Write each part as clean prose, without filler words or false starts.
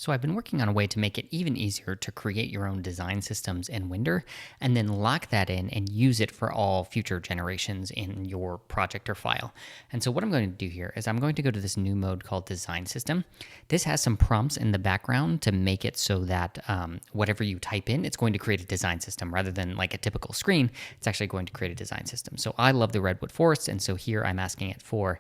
So I've been working on a way to make it even easier to create your own design systems in Winder and then lock that in and use it for all future generations in your project or file. And so what I'm going to do here is I'm going to go to this new mode called Design System. This has some prompts in the background to make it so that whatever you type in, it's going to create a design system rather than like a typical screen. It's actually going to create a design system. So I love the Redwood Forest, and so here I'm asking it for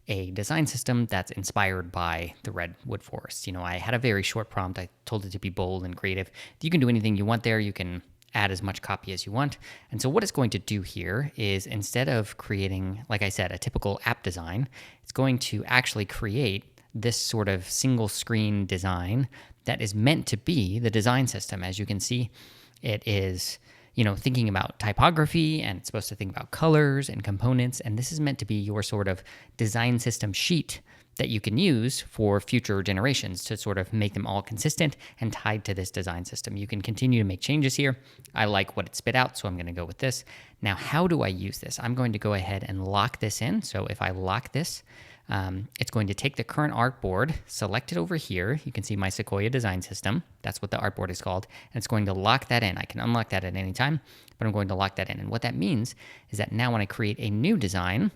a design system that's inspired by the Redwood Forest. You know, I had a very short prompt. I told it to be bold and creative. You can do anything you want there. You can add as much copy as you want. And so what it's going to do here is, instead of creating, like I said, a typical app design, it's going to actually create this sort of single screen design that is meant to be the design system. As you can see, it is thinking about typography, and it's supposed to think about colors and components. And this is meant to be your sort of design system sheet that you can use for future generations to sort of make them all consistent and tied to this design system. You can continue to make changes here. I like what it spit out, so I'm going to go with this. Now, how do I use this? I'm going to go ahead and lock this in. So if I lock this, it's going to take the current artboard, select it over here. You can see my Sequoia design system. That's what the artboard is called. And it's going to lock that in. I can unlock that at any time, but I'm going to lock that in. And what that means is that now when I create a new design,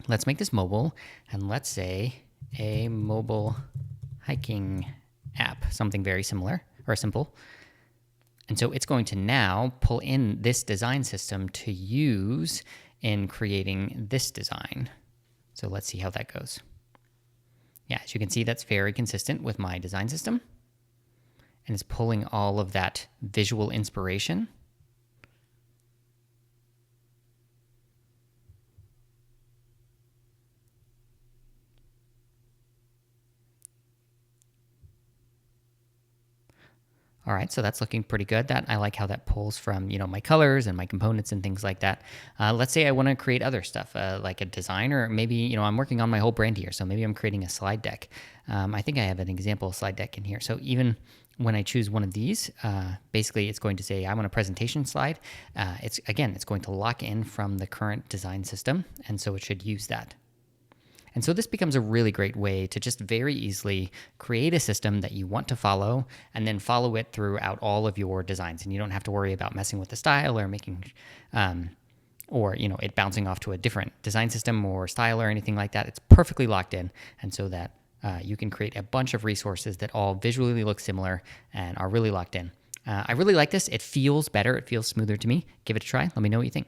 let's make this mobile, and let's say a mobile hiking app, something very similar or simple. And so it's going to now pull in this design system to use in creating this design. So let's see how that goes. Yeah, as you can see, that's very consistent with my design system. And it's pulling all of that visual inspiration. All right, so that's looking pretty good. I like how that pulls from, my colors and my components and things like that. Let's say I want to create other stuff, like a design, or maybe, I'm working on my whole brand here. So maybe I'm creating a slide deck. I think I have an example slide deck in here. So even when I choose one of these, basically it's going to say I want a presentation slide. It's going to lock in from the current design system, and so it should use that. And so this becomes a really great way to just very easily create a system that you want to follow, and then follow it throughout all of your designs. And you don't have to worry about messing with the style or making, it bouncing off to a different design system or style or anything like that. It's perfectly locked in. And so that you can create a bunch of resources that all visually look similar and are really locked in. I really like this. It feels better. It feels smoother to me. Give it a try. Let me know what you think.